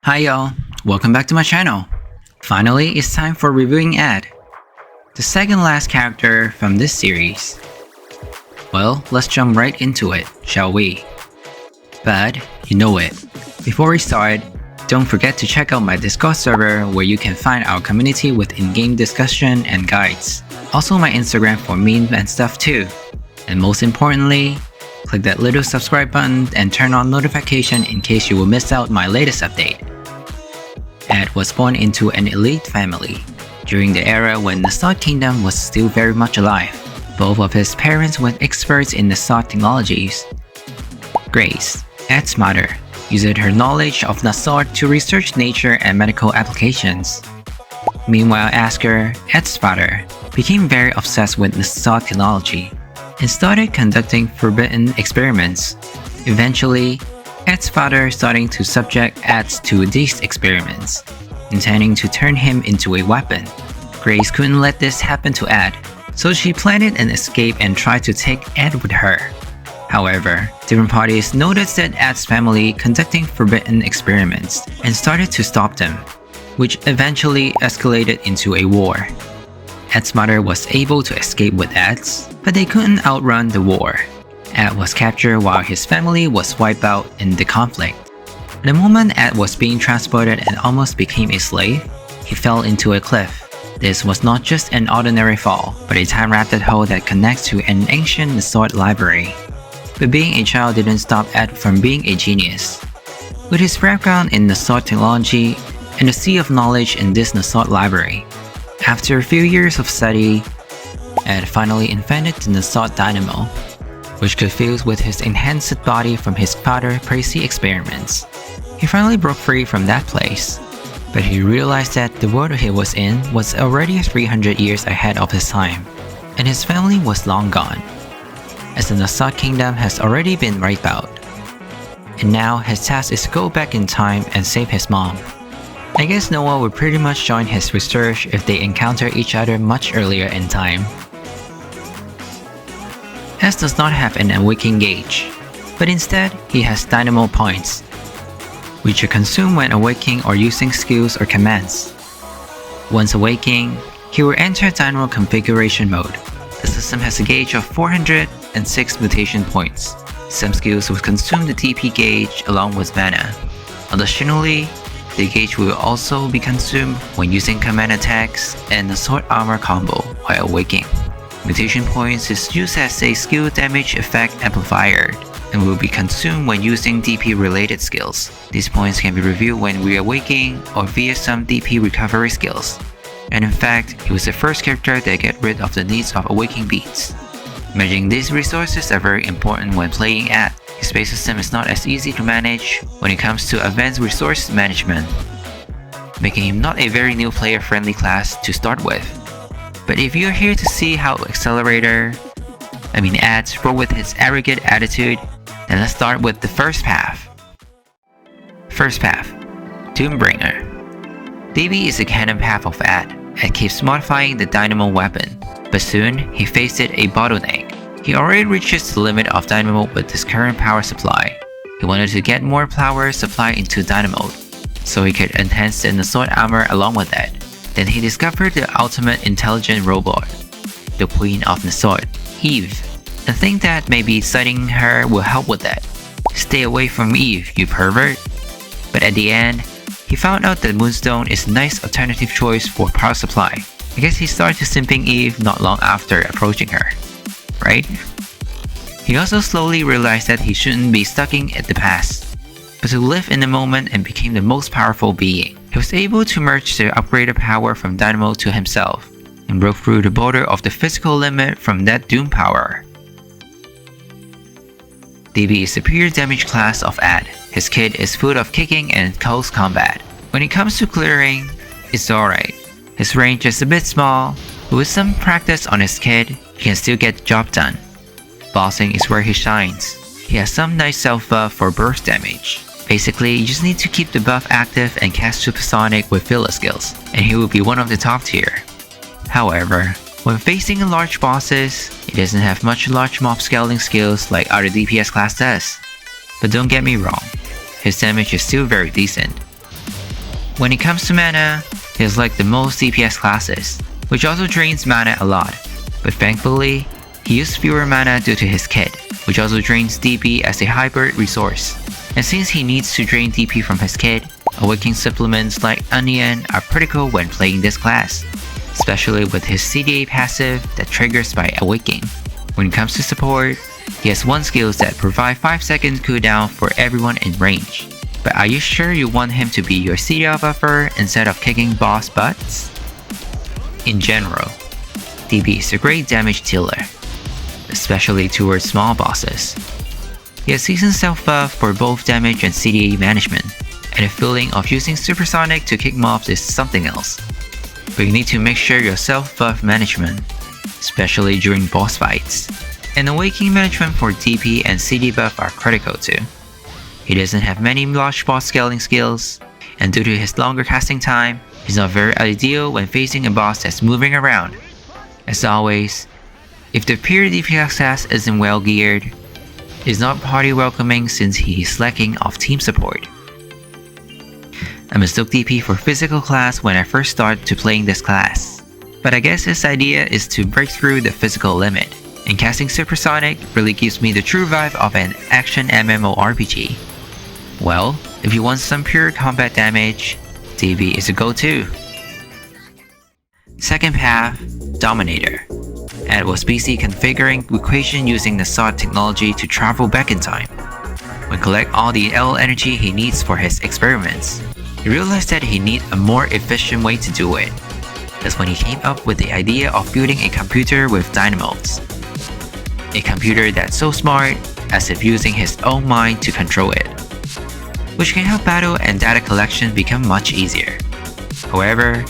Hi y'all, welcome back to my channel. Finally, it's time for reviewing Ed, the second last character from this series. Well, let's jump right into it, shall we? But, you know it. Before we start, don't forget to check out my Discord server where you can find our community with in-game discussion and guides. Also my Instagram for memes and stuff too. And most importantly, click that little subscribe button and turn on notification in case you will miss out my latest update. Ed was born into an elite family during the era when the Sword Kingdom was still very much alive. Both of his parents were experts in the sword technologies. Grace, Ed's mother, used her knowledge of the sword to research nature and medical applications. Meanwhile, Asker, Ed's father, became very obsessed with the sword technology and started conducting forbidden experiments. Eventually, Ed's father starting to subject Ed to these experiments, intending to turn him into a weapon. Grace couldn't let this happen to Ed, so she planned an escape and tried to take Ed with her. However, different parties noticed that Ed's family conducting forbidden experiments and started to stop them, which eventually escalated into a war. Ed's mother was able to escape with Ed's, but they couldn't outrun the war. Ed was captured while his family was wiped out in the conflict. The moment Ed was being transported and almost became a slave, he fell into a cliff. This was not just an ordinary fall, but a time-rapid hole that connects to an ancient sword library. But being a child didn't stop Ed from being a genius. With his background in the sword technology and the sea of knowledge in this sword library, after a few years of study, Ed finally invented the sword dynamo, which could fuse with his enhanced body from his father's crazy experiments. He finally broke free from that place, but he realized that the world he was in was already 300 years ahead of his time, and his family was long gone, as the Sword Kingdom has already been wiped out. And now his task is to go back in time and save his mom. I guess Noah would pretty much join his research if they encounter each other much earlier in time. Ed does not have an awakening gauge, but instead he has dynamo points, which are consumed when awakening or using skills or commands. Once awakening, he will enter dynamo configuration mode. The system has a gauge of 406 mutation points. Some skills will consume the DP gauge along with mana. Additionally, the gauge will also be consumed when using command attacks and the sword armor combo while awakening. Mutation points is used as a skill damage effect amplifier and will be consumed when using DP related skills. These points can be reviewed when reawakening or via some DP recovery skills. And in fact, he was the first character that get rid of the needs of awakening beats. Managing these resources are very important when playing Ed. His base system is not as easy to manage when it comes to advanced resource management, making him not a very new player friendly class to start with. But if you're here to see how Ed roll with his arrogant attitude, then let's start with the first path. First path, Doombringer. DB is the canon path of Ed and keeps modifying the dynamo weapon, but soon he faced a bottleneck. He already reaches the limit of dynamo with his current power supply. He wanted to get more power supply into dynamo, so he could enhance the sword armor along with it. Then he discovered the ultimate intelligent robot, the Queen of the Sword, Eve, and think that maybe studying her will help with that. Stay away from Eve, you pervert. But at the end, he found out that Moonstone is a nice alternative choice for power supply. I guess he started simping Eve not long after approaching her, right? He also slowly realized that he shouldn't be stuck in the past, but to live in the moment and became the most powerful being. He was able to merge the upgraded power from Dynamo to himself, and broke through the border of the physical limit from that Doom power. DB is the pure damage class of Ed. His kit is full of kicking and close combat. When it comes to clearing, it's alright. His range is a bit small, but with some practice on his kit, he can still get the job done. Bossing is where he shines. He has some nice self-buff for burst damage. Basically, you just need to keep the buff active and cast Supersonic with filler skills, and he will be one of the top tier. However, when facing large bosses, he doesn't have much large mob scaling skills like other DPS class does. But don't get me wrong, his damage is still very decent. When it comes to mana, he is like the most DPS classes, which also drains mana a lot, but thankfully, he used fewer mana due to his kit, which also drains DP as a hybrid resource. And since he needs to drain DP from his kit, awakening supplements like Onion are critical when playing this class, especially with his CDA passive that triggers by awakening. When it comes to support, he has one skill that provides 5-second cooldown for everyone in range. But are you sure you want him to be your CDL buffer instead of kicking boss butts? In general, DP is a great damage dealer, especially towards small bosses. He has decent self-buff for both damage and CDA management, and the feeling of using Supersonic to kick mobs is something else. But you need to make sure your self-buff management, especially during boss fights, and awakening management for DP and CD buff are critical too. He doesn't have many large boss scaling skills, and due to his longer casting time, he's not very ideal when facing a boss that's moving around. As always, if the pure DPS class isn't well geared, he's not party welcoming since he is lacking of team support. I mistook DP for physical class when I first started to playing this class, but I guess his idea is to break through the physical limit, and casting Supersonic really gives me the true vibe of an action MMORPG. Well, if you want some pure combat damage, DP is a go-to. Second path, Dominator. Ed was busy configuring equation using the SOT technology to travel back in time. When collect all the L energy he needs for his experiments, he realized that he needs a more efficient way to do it. That's when he came up with the idea of building a computer with dynamos. A computer that's so smart as if using his own mind to control it, which can help battle and data collection become much easier. However,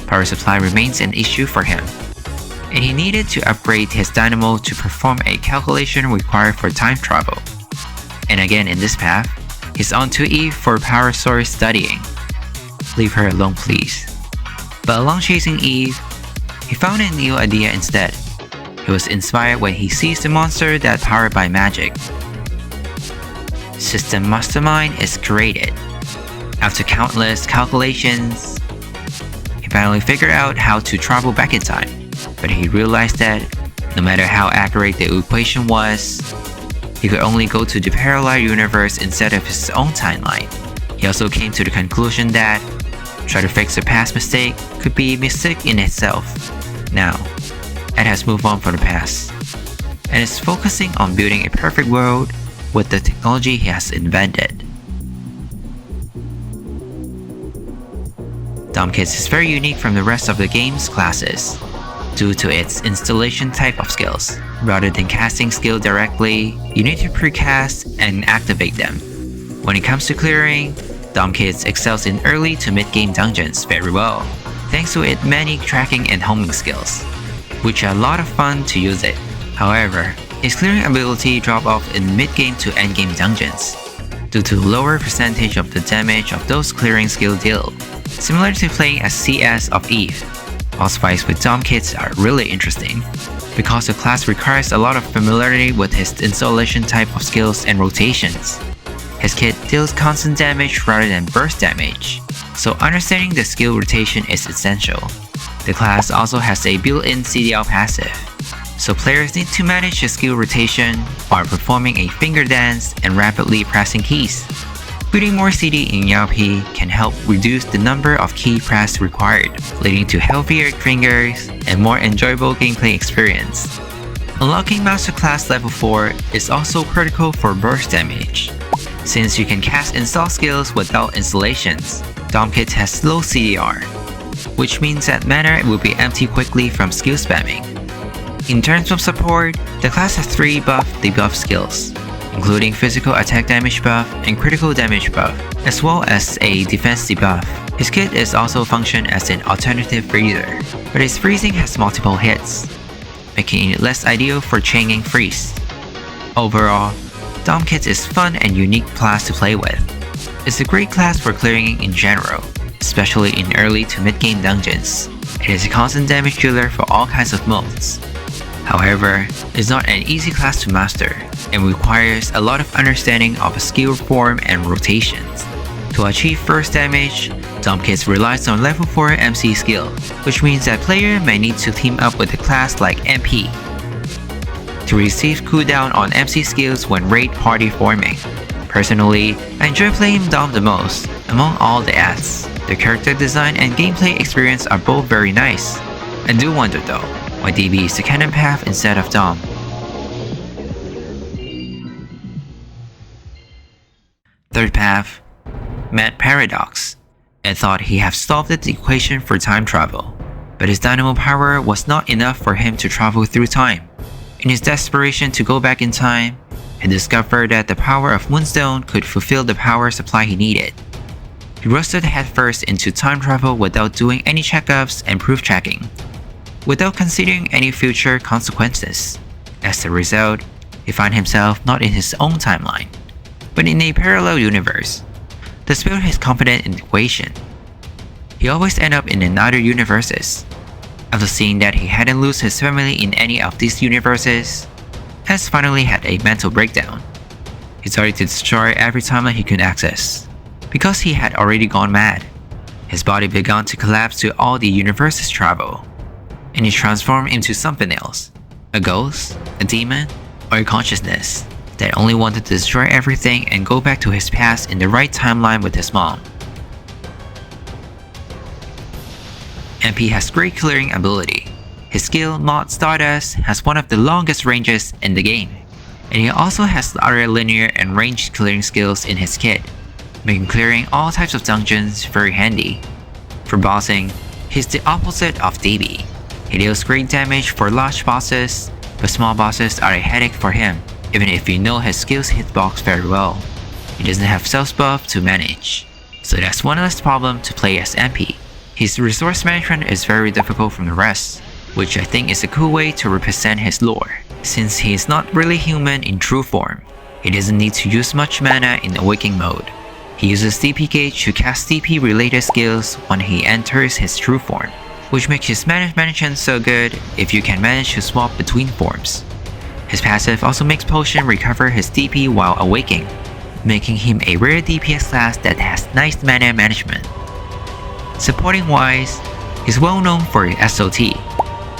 power supply remains an issue for him, and he needed to upgrade his dynamo to perform a calculation required for time travel. And again in this path, he's on to Eve for power source studying. Leave her alone please. But along chasing Eve, he found a new idea instead. He was inspired when he sees the monster that's powered by magic. System Mastermind is created. After countless calculations, he finally figured out how to travel back in time, but he realized that no matter how accurate the equation was, he could only go to the parallel universe instead of his own timeline. He also came to the conclusion that trying to fix a past mistake could be a mistake in itself. Now, Ed has moved on from the past, and is focusing on building a perfect world with the technology he has invented. Domkits is very unique from the rest of the game's classes, due to its installation type of skills. Rather than casting skill directly, you need to precast and activate them. When it comes to clearing, Domkits excels in early to mid-game dungeons very well, thanks to its many tracking and homing skills, which are a lot of fun to use it. However, his clearing ability drops off in mid-game to end-game dungeons, due to lower percentage of the damage of those clearing skill deal, similar to playing as CS of Eve. Boss fights with Domkits are really interesting, because the class requires a lot of familiarity with his installation type of skills and rotations. His kit deals constant damage rather than burst damage, so understanding the skill rotation is essential. The class also has a built-in CDL passive, so players need to manage the skill rotation while performing a finger dance and rapidly pressing keys. Putting more CD in ERP can help reduce the number of key press required, leading to healthier fingers and more enjoyable gameplay experience. Unlocking Master Class Level 4 is also critical for burst damage. Since you can cast install skills without installations, Domkit has low CDR, which means that mana will be empty quickly from skill spamming. In terms of support, the class has 3 buff-debuff skills, including physical attack damage buff and critical damage buff, as well as a defense debuff. His kit is also function as an alternative freezer, but his freezing has multiple hits, making it less ideal for chaining freeze. Overall, Domkit is fun and unique class to play with. It's a great class for clearing in general, especially in early to mid-game dungeons. It is a constant damage dealer for all kinds of modes. However, it's not an easy class to master, and requires a lot of understanding of a skill form and rotations. To achieve burst damage, Dom Kits relies on level 4 MC skill, which means that player may need to team up with a class like MP to receive cooldown on MC skills when raid party forming. Personally, I enjoy playing Dom the most among all the ads. The character design and gameplay experience are both very nice. I do wonder though, why DB is the canon path instead of Dom. Third path, Mad Paradox. Ed thought he had solved the equation for time travel, but his dynamo power was not enough for him to travel through time. In his desperation to go back in time, he discovered that the power of Moonstone could fulfill the power supply he needed. He rushed headfirst into time travel without doing any checkups and proof checking, without considering any future consequences. As a result, he found himself not in his own timeline, but in a parallel universe. Despite his confident in the equation, he always ended up in another universes. After seeing that he hadn't lost his family in any of these universes, Ed finally had a mental breakdown. He started to destroy every timeline he could access. Because he had already gone mad, his body began to collapse to all the universes travel, and he transformed into something else, a ghost, a demon, or a consciousness that only wanted to destroy everything and go back to his past in the right timeline with his mom. MP has great clearing ability. His skill, Mod Stardust, has one of the longest ranges in the game, and he also has other linear and ranged clearing skills in his kit, making clearing all types of dungeons very handy. For bossing, he's the opposite of DB. He deals great damage for large bosses, but small bosses are a headache for him, even if you know his skills hitbox very well. He doesn't have self buff to manage, so that's one less problem to play as MP. His resource management is very difficult from the rest, which I think is a cool way to represent his lore. Since he is not really human in true form, he doesn't need to use much mana in awakening mode. He uses DP gauge to cast DP related skills when he enters his true form, which makes his mana management so good if you can manage to swap between forms. His passive also makes Potion recover his DP while awaking, making him a rare DPS class that has nice mana management. Supporting wise, he's well known for his SOT,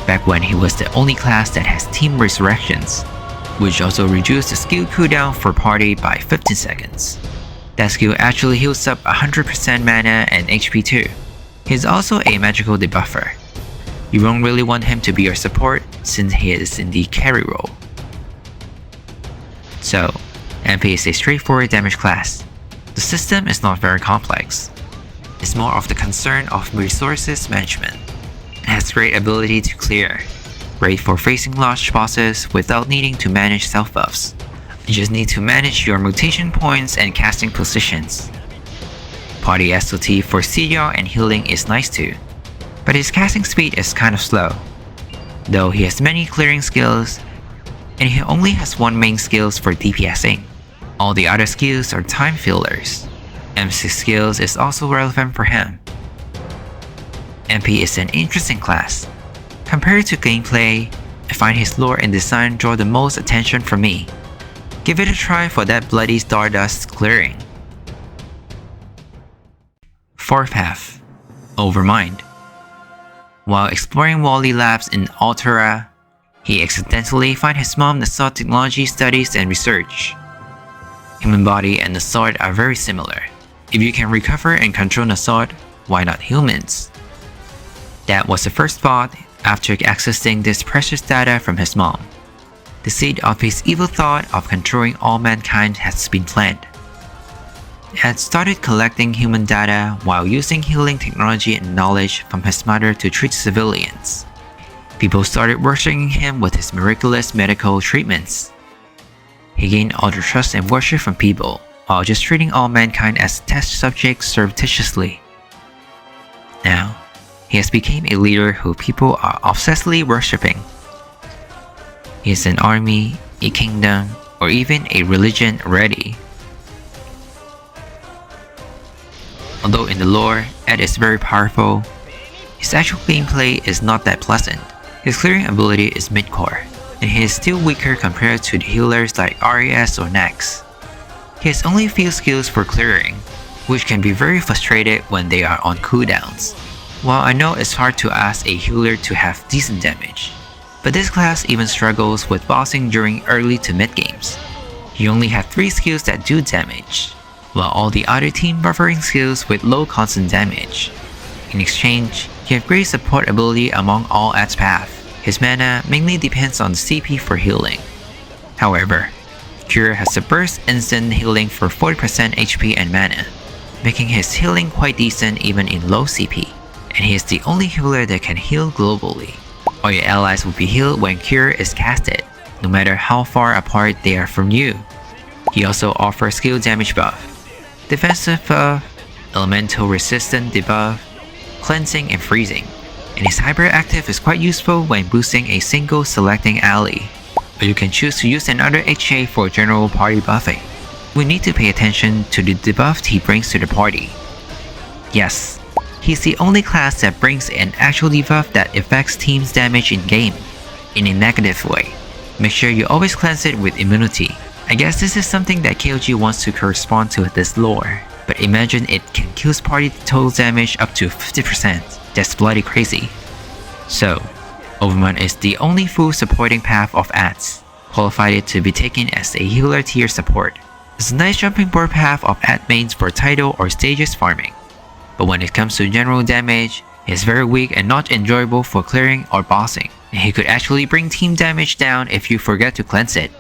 back when he was the only class that has Team Resurrections, which also reduced the skill cooldown for party by 15 seconds. That skill actually heals up 100% mana and HP too. He's also a magical debuffer. You won't really want him to be your support since he is in the carry role. So, MP is a straightforward damage class. The system is not very complex. It's more of the concern of resources management. It has great ability to clear, great for facing large bosses without needing to manage self-buffs. You just need to manage your mutation points and casting positions. Party SOT for CR and healing is nice too, but his casting speed is kind of slow. Though he has many clearing skills, and he only has one main skills for DPSing. All the other skills are time fillers. M6 skills is also relevant for him. MP is an interesting class. Compared to gameplay, I find his lore and design draw the most attention from me. Give it a try for that bloody Stardust clearing. Fourth path, OverMind. While exploring Wally Labs in Altera, he accidentally finds his mom Nasod technology studies and research. Human body and Nasod are very similar. If you can recover and control Nasod, why not humans? That was the first thought after accessing this precious data from his mom. The seed of his evil thought of controlling all mankind has been planted. He had started collecting human data while using healing technology and knowledge from his mother to treat civilians. People started worshipping him with his miraculous medical treatments. He gained all the trust and worship from people, while just treating all mankind as test subjects surreptitiously. Now, he has become a leader who people are obsessively worshipping. He is an army, a kingdom, or even a religion already. Although in the lore, Ed is very powerful, his actual gameplay is not that pleasant. His clearing ability is mid-core, and he is still weaker compared to the healers like RAS or Nax. He has only few skills for clearing, which can be very frustrated when they are on cooldowns. While I know it's hard to ask a healer to have decent damage, but this class even struggles with bossing during early to mid games. He only has 3 skills that do damage, while all the other team buffering skills with low constant damage. In exchange, he has great support ability among all at path. His mana mainly depends on CP for healing. However, Cure has a burst instant healing for 40% HP and mana, making his healing quite decent even in low CP, and he is the only healer that can heal globally. All your allies will be healed when Cure is casted, no matter how far apart they are from you. He also offers skill damage buff, defensive buff, elemental resistant debuff, cleansing and freezing, and his hyperactive is quite useful when boosting a single selecting ally, but you can choose to use another HA for general party buffing. We need to pay attention to the debuff he brings to the party. Yes, he's the only class that brings an actual debuff that affects team's damage in game, in a negative way. Make sure you always cleanse it with immunity. I guess this is something that KOG wants to correspond to this lore, but imagine it can kill party total damage up to 50%. That's bloody crazy. So, OverMind is the only full supporting path of ads, qualified it to be taken as a healer tier support. It's a nice jumping board path of ad mains for title or stages farming, but when it comes to general damage, it's very weak and not enjoyable for clearing or bossing, and he could actually bring team damage down if you forget to cleanse it.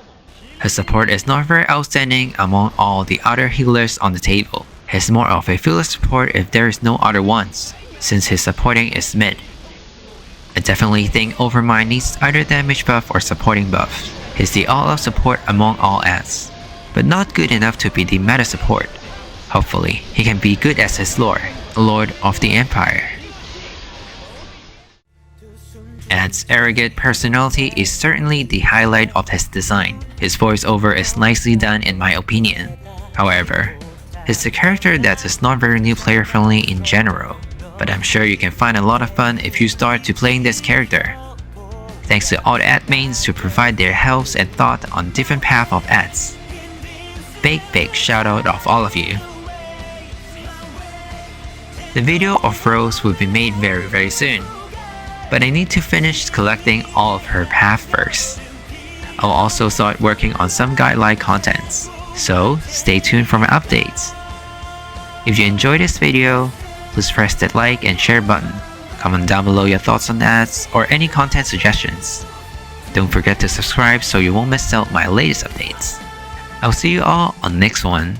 His support is not very outstanding among all the other healers on the table. He's more of a filler support if there is no other ones, since his supporting is mid. I definitely think OverMind needs either damage buff or supporting buff. He's the all-out support among all ads, but not good enough to be the meta support. Hopefully, he can be good as his lord, Lord of the Empire. Ad's arrogant personality is certainly the highlight of his design. His voiceover is nicely done in my opinion. However, he's a character that is not very new player friendly in general, but I'm sure you can find a lot of fun if you start to playing this character. Thanks to all the ad mains to provide their helps and thought on different paths of ads. Big shout out of all of you. The video of Rose will be made very soon, but I need to finish collecting all of her path first. I'll also start working on some guideline contents, so stay tuned for my updates. If you enjoyed this video, please press that like and share button. Comment down below your thoughts on ads or any content suggestions. Don't forget to subscribe so you won't miss out my latest updates. I'll see you all on the next one.